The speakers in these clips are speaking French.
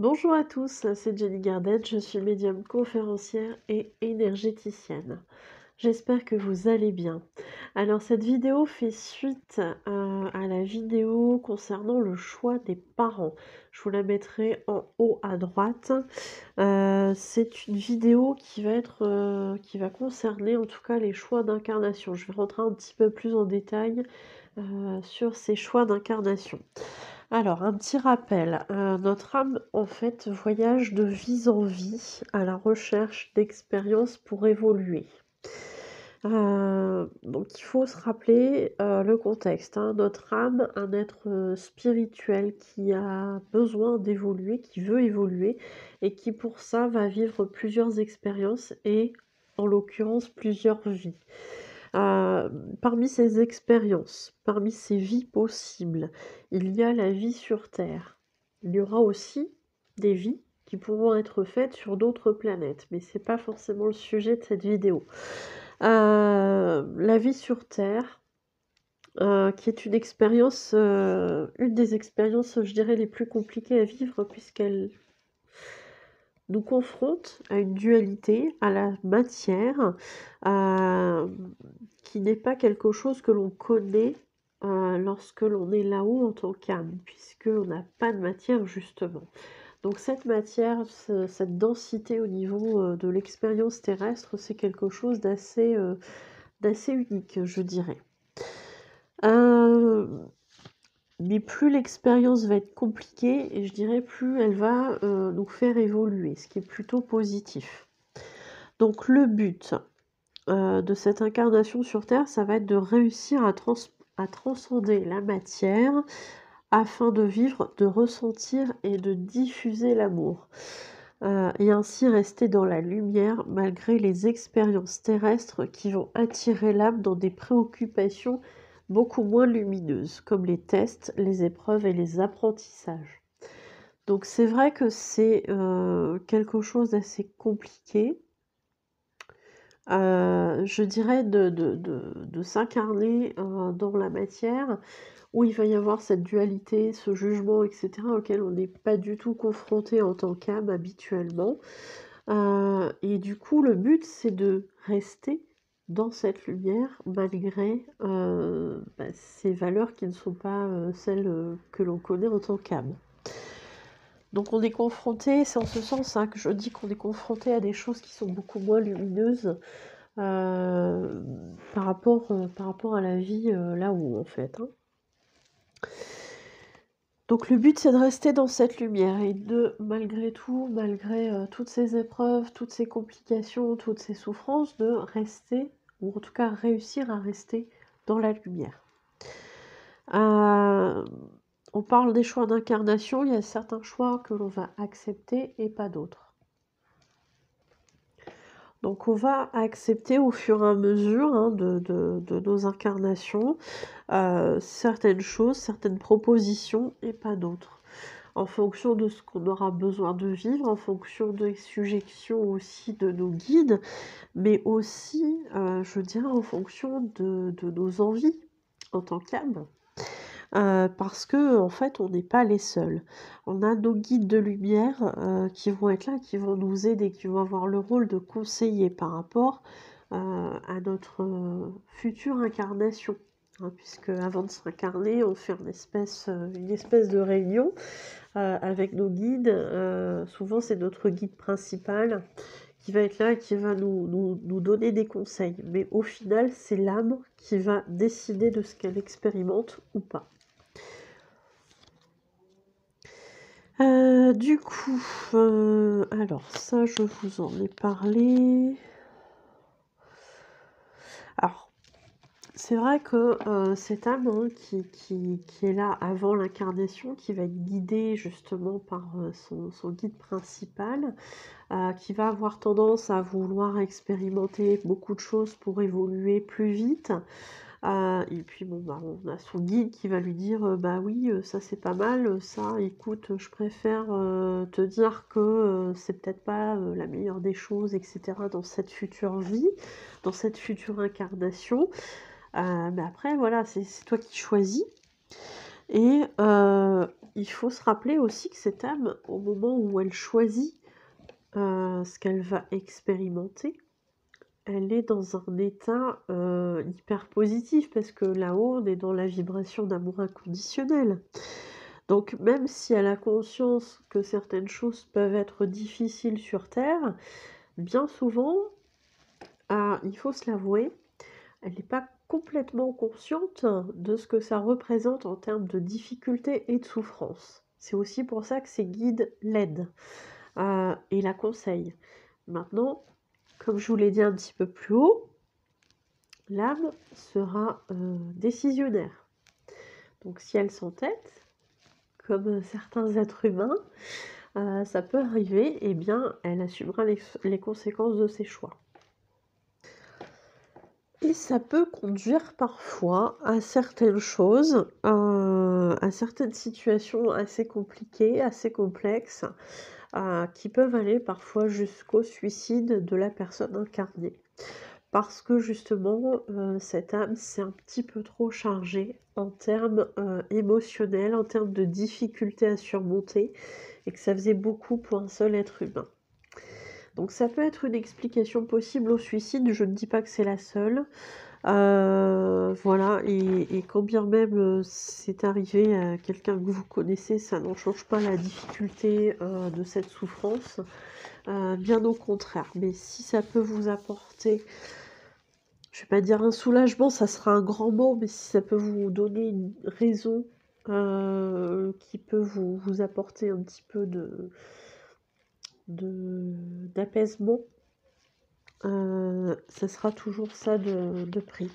Bonjour à tous, c'est Jenny Gardet, je suis médium conférencière et énergéticienne. J'espère que vous allez bien. Alors cette vidéo fait suite à la vidéo concernant le choix des parents. Je vous la mettrai en haut à droite. C'est une vidéo qui va concerner en tout cas les choix d'incarnation. Je vais rentrer un petit peu plus en détail sur ces choix d'incarnation. Alors, un petit rappel, notre âme, en fait, voyage de vie en vie à la recherche d'expériences pour évoluer. Donc il faut se rappeler, le contexte, hein. Notre âme, un être, spirituel qui a besoin d'évoluer, qui veut évoluer et qui pour ça va vivre plusieurs expériences et en l'occurrence plusieurs vies. Parmi ces expériences, parmi ces vies possibles, il y a la vie sur Terre. Il y aura aussi des vies qui pourront être faites sur d'autres planètes, mais c'est pas forcément le sujet de cette vidéo. La vie sur Terre, qui est une expérience, une des expériences, je dirais, les plus compliquées à vivre puisqu'elle nous confronte à une dualité, à la matière, qui n'est pas quelque chose que l'on connaît lorsque l'on est là-haut en tant qu'âme, puisqu'on n'a pas de matière justement. Donc cette matière, cette densité au niveau de l'expérience terrestre, c'est quelque chose d'assez unique, je dirais. Mais plus l'expérience va être compliquée, et je dirais plus elle va nous faire évoluer, ce qui est plutôt positif. Donc le but de cette incarnation sur Terre, ça va être de réussir à transcender la matière afin de vivre, de ressentir et de diffuser l'amour. Et ainsi rester dans la lumière malgré les expériences terrestres qui vont attirer l'âme dans des préoccupations beaucoup moins lumineuses, comme les tests, les épreuves et les apprentissages. Donc c'est vrai que c'est quelque chose d'assez compliqué, je dirais de s'incarner dans la matière, où il va y avoir cette dualité, ce jugement, etc., auquel on n'est pas du tout confronté en tant qu'âme habituellement. Et du coup, le but, c'est de rester dans cette lumière malgré ces valeurs qui ne sont pas celles que l'on connaît en tant qu'âme. Donc on est confronté, c'est en ce sens que je dis qu'on est confronté à des choses qui sont beaucoup moins lumineuses par rapport à la vie là-haut en fait. Hein. Donc le but c'est de rester dans cette lumière et de malgré tout, malgré toutes ces épreuves, toutes ces complications, toutes ces souffrances, de rester, ou en tout cas réussir à rester dans la lumière. On parle des choix d'incarnation, il y a certains choix que l'on va accepter et pas d'autres. Donc on va accepter au fur et à mesure de nos incarnations certaines choses, certaines propositions et pas d'autres. En fonction de ce qu'on aura besoin de vivre, en fonction des suggestions aussi de nos guides, mais aussi, je dirais, en fonction de nos envies en tant qu'âme. Parce que en fait, on n'est pas les seuls. On a nos guides de lumière qui vont être là, qui vont nous aider, qui vont avoir le rôle de conseiller par rapport à notre future incarnation. Hein, puisque avant de s'incarner, on fait une espèce de réunion avec nos guides. Souvent, c'est notre guide principal qui va être là, qui va nous donner des conseils. Mais au final, c'est l'âme qui va décider de ce qu'elle expérimente ou pas. Du coup, alors ça, je vous en ai parlé. Alors, c'est vrai que cette âme qui est là avant l'incarnation, qui va être guidée justement par son guide principal, qui va avoir tendance à vouloir expérimenter beaucoup de choses pour évoluer plus vite. Et puis bon, on a son guide qui va lui dire bah oui, ça c'est pas mal, ça écoute, je préfère te dire que c'est peut-être pas la meilleure des choses, etc. dans cette future vie, dans cette future incarnation. Mais après, voilà, c'est toi qui choisis. Et il faut se rappeler aussi que cette âme, au moment où elle choisit ce qu'elle va expérimenter, elle est dans un état hyper positif parce que là-haut, on est dans la vibration d'amour inconditionnel. Donc même si elle a conscience que certaines choses peuvent être difficiles sur Terre, bien souvent, il faut se l'avouer, elle n'est pas complètement consciente de ce que ça représente en termes de difficultés et de souffrance. C'est aussi pour ça que ses guides l'aident et la conseillent. Maintenant, comme je vous l'ai dit un petit peu plus haut, l'âme sera décisionnaire. Donc si elle s'entête, comme certains êtres humains, ça peut arriver, et bien elle assumera les conséquences de ses choix. Et ça peut conduire parfois à certaines choses, à certaines situations assez compliquées, assez complexes, qui peuvent aller parfois jusqu'au suicide de la personne incarnée. Parce que justement, cette âme s'est un petit peu trop chargée en termes émotionnels, en termes de difficultés à surmonter, et que ça faisait beaucoup pour un seul être humain. Donc ça peut être une explication possible au suicide, je ne dis pas que c'est la seule. Voilà, et quand bien même c'est arrivé à quelqu'un que vous connaissez, ça n'en change pas la difficulté de cette souffrance, bien au contraire. Mais si ça peut vous apporter, je vais pas dire un soulagement, ça sera un grand mot, mais si ça peut vous donner une raison qui peut vous apporter un petit peu d'apaisement, ça sera toujours ça de prix.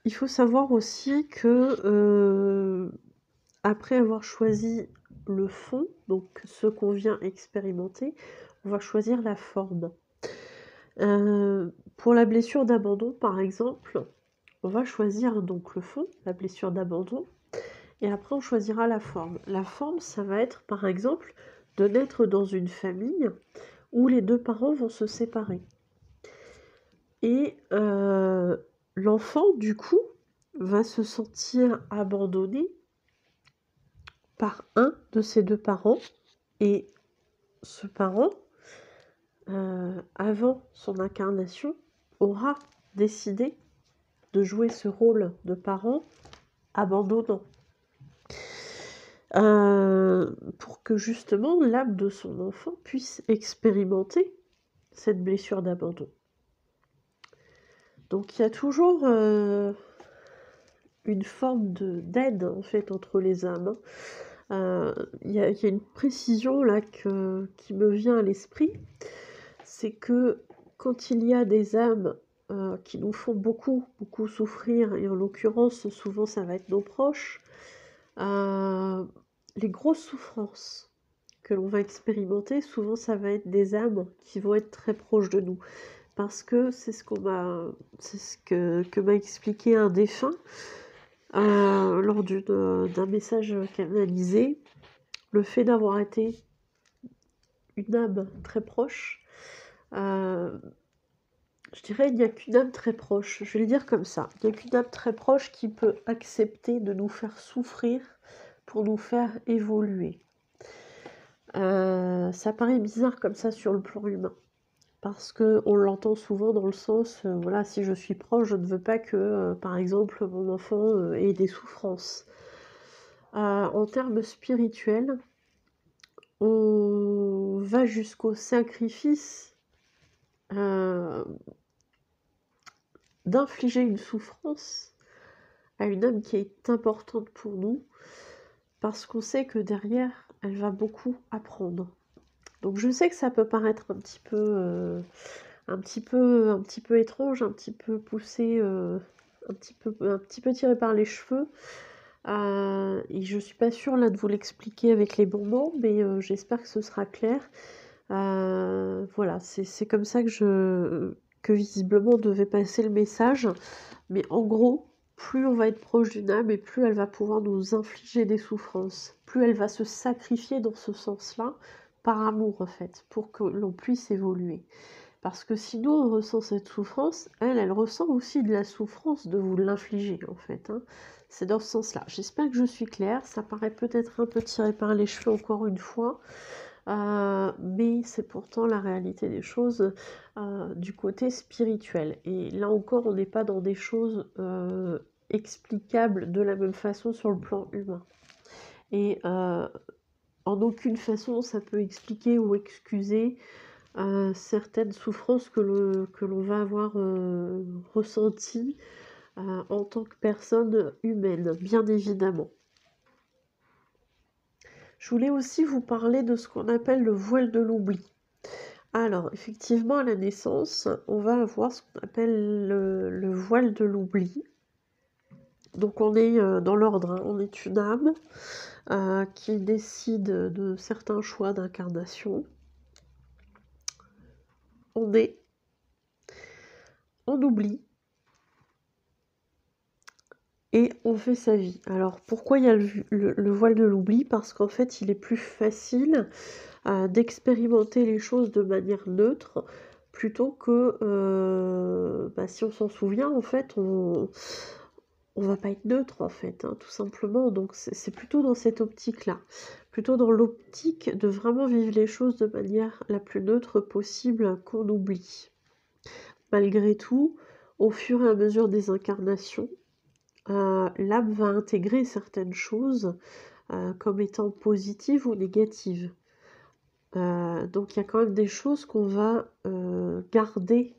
Il faut savoir aussi que après avoir choisi le fond, donc ce qu'on vient expérimenter, on va choisir la forme. Pour la blessure d'abandon, par exemple, on va choisir donc le fond, la blessure d'abandon, et après on choisira la forme. La forme, ça va être par exemple de naître dans une famille où les deux parents vont se séparer. Et l'enfant, du coup, va se sentir abandonné par un de ses deux parents, et ce parent, avant son incarnation, aura décidé de jouer ce rôle de parent abandonnant. Pour que justement l'âme de son enfant puisse expérimenter cette blessure d'abandon. Donc il y a toujours une forme d'aide en fait entre les âmes. Il y a une précision là qui me vient à l'esprit, c'est que quand il y a des âmes qui nous font beaucoup souffrir, et en l'occurrence souvent ça va être nos proches, les grosses souffrances que l'on va expérimenter, souvent ça va être des âmes qui vont être très proches de nous. Parce que c'est ce que m'a expliqué un défunt lors d'un message canalisé. Le fait d'avoir été une âme très proche, je dirais il n'y a qu'une âme très proche, je vais le dire comme ça, il n'y a qu'une âme très proche qui peut accepter de nous faire souffrir pour nous faire évoluer. Ça paraît bizarre comme ça sur le plan humain, parce qu'on l'entend souvent dans le sens, voilà, si je suis proche, je ne veux pas que, par exemple, mon enfant ait des souffrances. En termes spirituels, on va jusqu'au sacrifice d'infliger une souffrance à une âme qui est importante pour nous, parce qu'on sait que derrière, elle va beaucoup apprendre. Donc je sais que ça peut paraître un petit peu étrange, un petit peu poussé, un petit peu tiré par les cheveux. Et je suis pas sûre là de vous l'expliquer avec les bons mots, mais j'espère que ce sera clair. Voilà, c'est comme ça que visiblement devait passer le message. Mais en gros, plus on va être proche d'une âme et plus elle va pouvoir nous infliger des souffrances, plus elle va se sacrifier dans ce sens-là, par amour en fait, pour que l'on puisse évoluer. Parce que sinon, on ressent cette souffrance, elle ressent aussi de la souffrance de vous l'infliger, en fait, hein. C'est dans ce sens-là. J'espère que je suis claire. Ça paraît peut-être un peu tiré par les cheveux, encore une fois. Mais c'est pourtant la réalité des choses du côté spirituel. Et là encore, on n'est pas dans des choses explicables de la même façon sur le plan humain. Et en aucune façon, ça peut expliquer ou excuser certaines souffrances que l'on va avoir ressenties en tant que personne humaine, bien évidemment. Je voulais aussi vous parler de ce qu'on appelle le voile de l'oubli. Alors, effectivement, à la naissance, on va avoir ce qu'on appelle le voile de l'oubli. Donc, on est dans l'ordre, hein. On est une âme qui décide de certains choix d'incarnation. On oublie et on fait sa vie. Alors, pourquoi il y a le voile de l'oubli? Parce qu'en fait, il est plus facile d'expérimenter les choses de manière neutre plutôt que si on s'en souvient, en fait, on va pas être neutre, en fait, hein, tout simplement. Donc, c'est plutôt dans cette optique-là, plutôt dans l'optique de vraiment vivre les choses de manière la plus neutre possible qu'on oublie. Malgré tout, au fur et à mesure des incarnations, l'âme va intégrer certaines choses comme étant positives ou négatives. Donc il y a quand même des choses qu'on va garder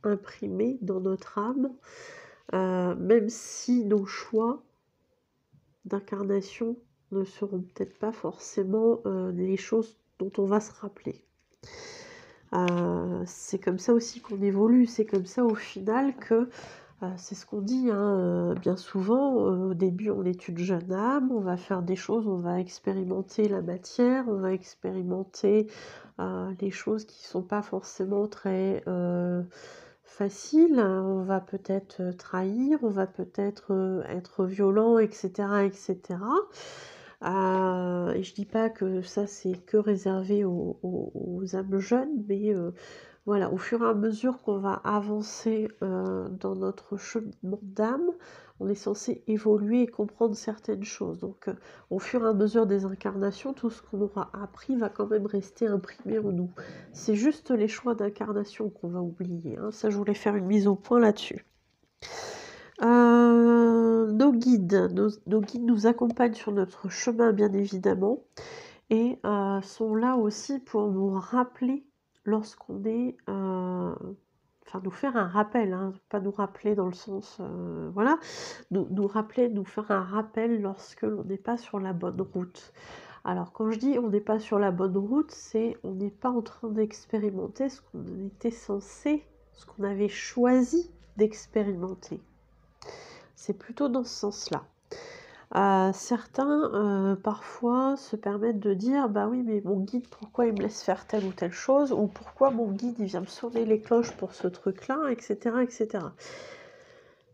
imprimées dans notre âme, même si nos choix d'incarnation ne seront peut-être pas forcément les choses dont on va se rappeler. C'est comme ça aussi qu'on évolue, c'est comme ça au final que c'est ce qu'on dit, hein, bien souvent, au début on est une jeune âme, on va faire des choses, on va expérimenter la matière, on va expérimenter les choses qui ne sont pas forcément très faciles, on va peut-être trahir, on va peut-être être violent, etc. etc. Et je dis pas que ça c'est que réservé aux âmes jeunes, mais voilà, au fur et à mesure qu'on va avancer dans notre cheminement d'âme, on est censé évoluer et comprendre certaines choses. Donc, au fur et à mesure des incarnations, tout ce qu'on aura appris va quand même rester imprimé en nous. C'est juste les choix d'incarnation qu'on va oublier, hein. Ça, je voulais faire une mise au point là-dessus. Nos guides nous accompagnent sur notre chemin, bien évidemment, et sont là aussi pour nous rappeler lorsqu'on est... enfin, nous faire un rappel, hein, pas nous rappeler dans le sens... voilà, nous rappeler, nous faire un rappel lorsque l'on n'est pas sur la bonne route. Alors, quand je dis on n'est pas sur la bonne route, c'est on n'est pas en train d'expérimenter ce qu'on était censé, ce qu'on avait choisi d'expérimenter. C'est plutôt dans ce sens-là. Certains, parfois, se permettent de dire « Bah oui, mais mon guide, pourquoi il me laisse faire telle ou telle chose ?» ou « Pourquoi mon guide, il vient me sonner les cloches pour ce truc-là ?» etc. etc.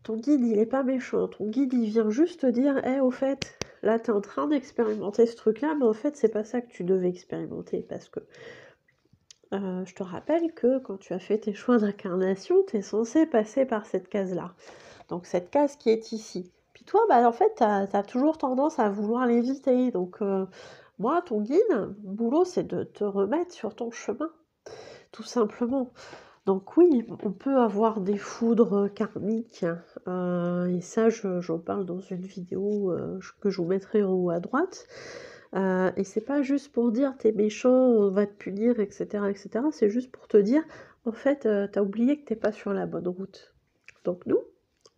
Ton guide, il n'est pas méchant. Ton guide, il vient juste te dire « Eh, au fait, là, tu es en train d'expérimenter ce truc-là, mais en fait, c'est pas ça que tu devais expérimenter. » Parce que je te rappelle que quand tu as fait tes choix d'incarnation, tu es censé passer par cette case-là. Donc cette case qui est ici. Puis toi, bah, en fait, tu as toujours tendance à vouloir l'éviter. Donc moi, ton guide, mon boulot, c'est de te remettre sur ton chemin, tout simplement. Donc oui, on peut avoir des foudres karmiques, et ça, j'en parle dans une vidéo que je vous mettrai en haut à droite. Et c'est pas juste pour dire t'es méchant, on va te punir, etc. etc. C'est juste pour te dire, en fait, t'as oublié que t'es pas sur la bonne route. Donc nous,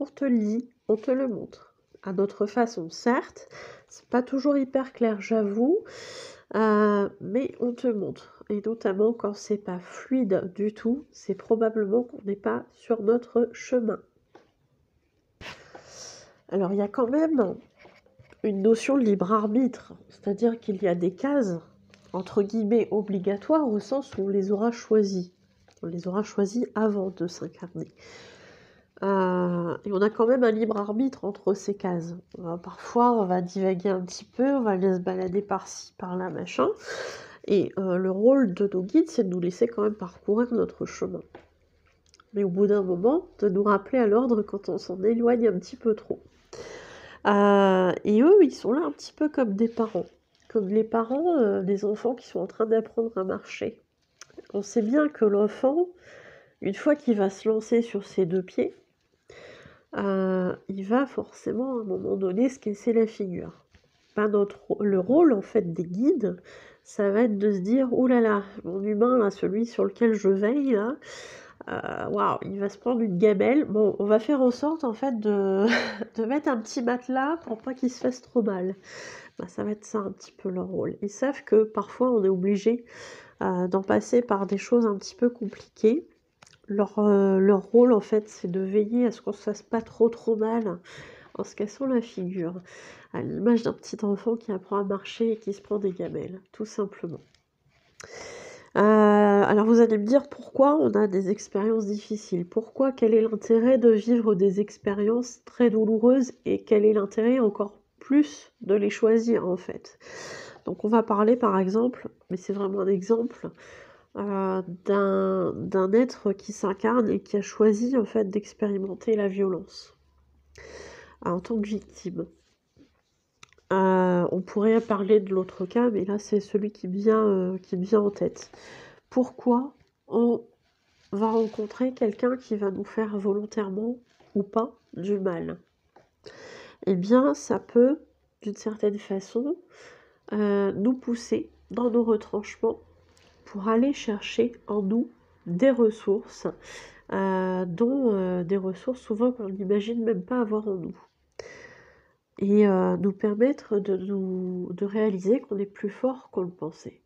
on te le dit, on te le montre. À notre façon, certes, c'est pas toujours hyper clair, j'avoue, mais on te montre. Et notamment quand c'est pas fluide du tout, c'est probablement qu'on n'est pas sur notre chemin. Alors il y a quand même une notion de libre arbitre, c'est-à-dire qu'il y a des cases, entre guillemets, obligatoires au sens où on les aura choisies. On les aura choisies avant de s'incarner. Et on a quand même un libre arbitre entre ces cases. Parfois, on va divaguer un petit peu, on va aller se balader par-ci, par-là, machin. Et le rôle de nos guides, c'est de nous laisser quand même parcourir notre chemin. Mais au bout d'un moment, de nous rappeler à l'ordre quand on s'en éloigne un petit peu trop. Et eux, ils sont là un petit peu comme des parents. Comme les parents des enfants qui sont en train d'apprendre à marcher. On sait bien que l'enfant, une fois qu'il va se lancer sur ses 2 pieds, il va forcément à un moment donné se casser la figure. Le rôle en fait des guides, ça va être de se dire: «Ouh là là, mon humain là, celui sur lequel je veille là, waouh, il va se prendre une gamelle. Bon, on va faire en sorte en fait de de mettre un petit matelas pour pas qu'il se fasse trop mal». Bah, ça va être ça un petit peu leur rôle. Ils savent que parfois on est obligé, d'en passer par des choses un petit peu compliquées. Leur rôle en fait, c'est de veiller à ce qu'on se fasse pas trop mal en se cassant la figure. À l'image d'un petit enfant qui apprend à marcher et qui se prend des gamelles, tout simplement. Alors vous allez me dire pourquoi on a des expériences difficiles? Pourquoi? Quel est l'intérêt de vivre des expériences très douloureuses et quel est l'intérêt encore plus de les choisir en fait? Donc on va parler par exemple, mais c'est vraiment un exemple, d'un être qui s'incarne et qui a choisi en fait d'expérimenter la violence, en tant que victime. On pourrait parler de l'autre cas, mais là c'est celui qui me vient en tête. Pourquoi on va rencontrer quelqu'un qui va nous faire volontairement ou pas du mal? Eh bien, ça peut, d'une certaine façon, nous pousser dans nos retranchements pour aller chercher en nous des ressources, dont des ressources souvent qu'on n'imagine même pas avoir en nous. Et nous permettre de réaliser qu'on est plus fort qu'on le pensait.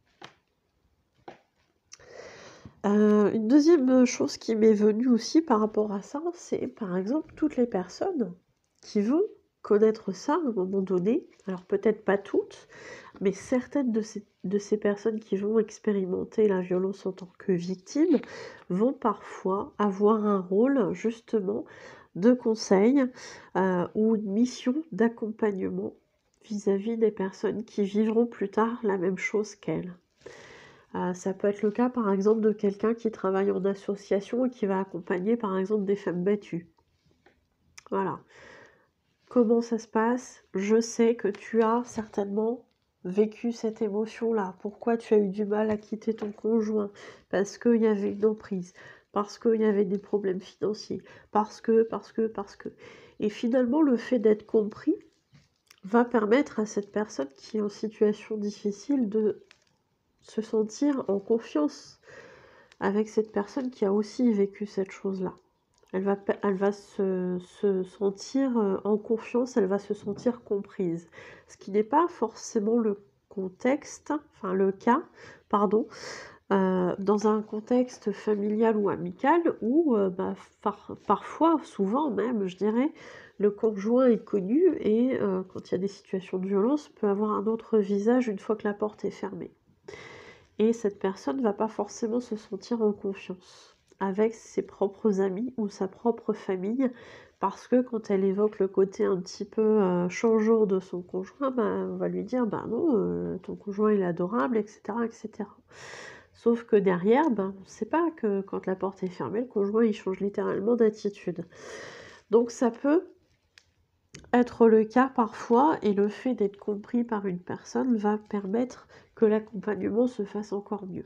Une deuxième chose qui m'est venue aussi par rapport à ça, c'est par exemple toutes les personnes qui vont connaître ça à un moment donné, alors peut-être pas toutes, mais certaines de ces personnes qui vont expérimenter la violence en tant que victimes vont parfois avoir un rôle justement de conseil ou une mission d'accompagnement vis-à-vis des personnes qui vivront plus tard la même chose qu'elles. Ça peut être le cas par exemple de quelqu'un qui travaille en association et qui va accompagner par exemple des femmes battues. Voilà. Comment ça se passe? Je sais que tu as certainement vécu cette émotion-là. Pourquoi tu as eu du mal à quitter ton conjoint? Parce qu'il y avait une emprise, parce qu'il y avait des problèmes financiers, parce que. Et finalement, le fait d'être compris va permettre à cette personne qui est en situation difficile de se sentir en confiance avec cette personne qui a aussi vécu cette chose-là. Elle va se sentir en confiance, elle va se sentir comprise. Ce qui n'est pas forcément le cas, pardon, dans un contexte familial ou amical où parfois, souvent même, je dirais, le conjoint est connu et quand il y a des situations de violence, peut avoir un autre visage une fois que la porte est fermée. Et cette personne ne va pas forcément se sentir en confiance avec ses propres amis ou sa propre famille, parce que quand elle évoque le côté un petit peu changeant de son conjoint, on va lui dire: «Bah non, ton conjoint il est adorable» et cetera et cetera. Sauf que derrière, on ne sait pas que quand la porte est fermée, le conjoint il change littéralement d'attitude. Donc ça peut être le cas parfois et le fait d'être compris par une personne va permettre que l'accompagnement se fasse encore mieux.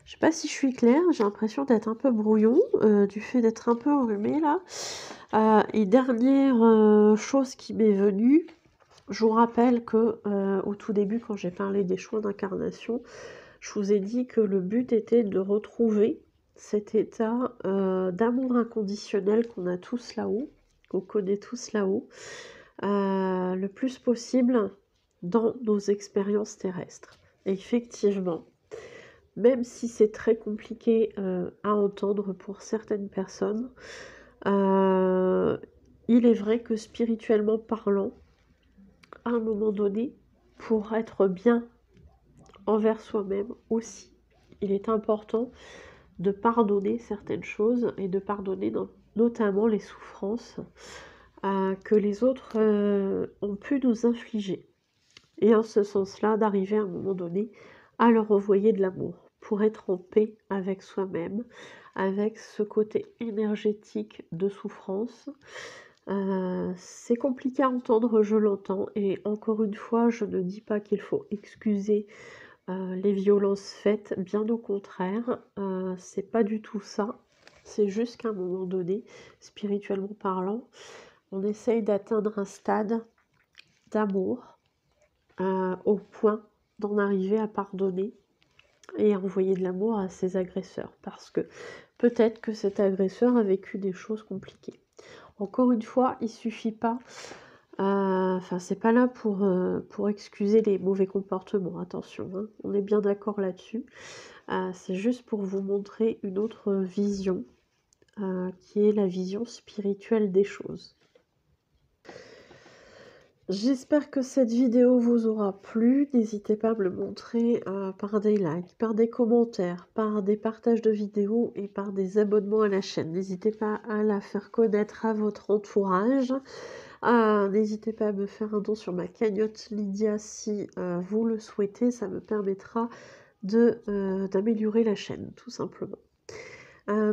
Je sais pas si je suis claire, j'ai l'impression d'être un peu brouillon, du fait d'être un peu enrhumée là. Et dernière chose qui m'est venue, je vous rappelle que, au tout début quand j'ai parlé des choix d'incarnation, je vous ai dit que le but était de retrouver cet état, d'amour inconditionnel qu'on a tous là-haut, qu'on connaît tous là-haut, le plus possible dans nos expériences terrestres. Et effectivement, même si c'est très compliqué à entendre pour certaines personnes, il est vrai que spirituellement parlant, à un moment donné, pour être bien envers soi-même aussi, il est important de pardonner certaines choses et de pardonner notamment les souffrances que les autres ont pu nous infliger. Et en ce sens-là, d'arriver à un moment donné à leur envoyer de l'amour, pour être en paix avec soi-même, avec ce côté énergétique de souffrance. C'est compliqué à entendre, je l'entends, et encore une fois, je ne dis pas qu'il faut excuser les violences faites, bien au contraire, c'est pas du tout ça. C'est juste qu'à un moment donné, spirituellement parlant, on essaye d'atteindre un stade d'amour au point d'en arriver à pardonner et à envoyer de l'amour à ses agresseurs, parce que peut-être que cet agresseur a vécu des choses compliquées. Encore une fois, il suffit pas, enfin c'est pas là pour excuser les mauvais comportements, attention, hein, on est bien d'accord là-dessus. C'est juste pour vous montrer une autre vision, qui est la vision spirituelle des choses. J'espère que cette vidéo vous aura plu. N'hésitez pas à me le montrer par des likes, par des commentaires, par des partages de vidéos et par des abonnements à la chaîne. N'hésitez pas à la faire connaître à votre entourage. N'hésitez pas à me faire un don sur ma cagnotte Lydia si vous le souhaitez. Ça me permettra d'améliorer la chaîne, tout simplement.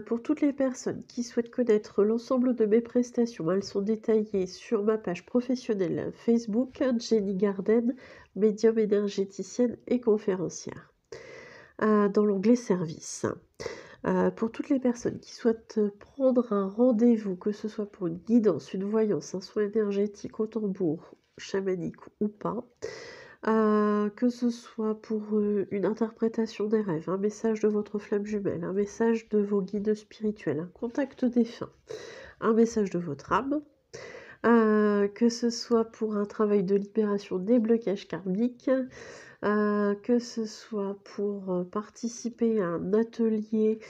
Pour toutes les personnes qui souhaitent connaître l'ensemble de mes prestations, elles sont détaillées sur ma page professionnelle Facebook, Jenny Garden, médium énergéticienne et conférencière, dans l'onglet Services. Pour toutes les personnes qui souhaitent prendre un rendez-vous, que ce soit pour une guidance, une voyance, un soin énergétique au tambour, chamanique ou pas, que ce soit pour une interprétation des rêves, un message de votre flamme jumelle, un message de vos guides spirituels, un contact défunt, un message de votre âme, que ce soit pour un travail de libération des blocages karmiques, que ce soit pour participer à un atelier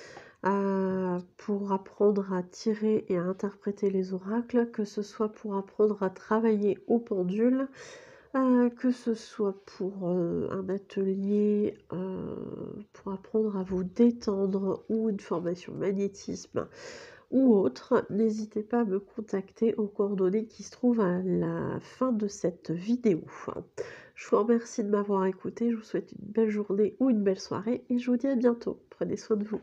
pour apprendre à tirer et à interpréter les oracles, que ce soit pour apprendre à travailler au pendule, que ce soit pour un atelier pour apprendre à vous détendre ou une formation magnétisme ou autre, n'hésitez pas à me contacter aux coordonnées qui se trouvent à la fin de cette vidéo. Je vous remercie de m'avoir écouté, je vous souhaite une belle journée ou une belle soirée et je vous dis à bientôt. Prenez soin de vous.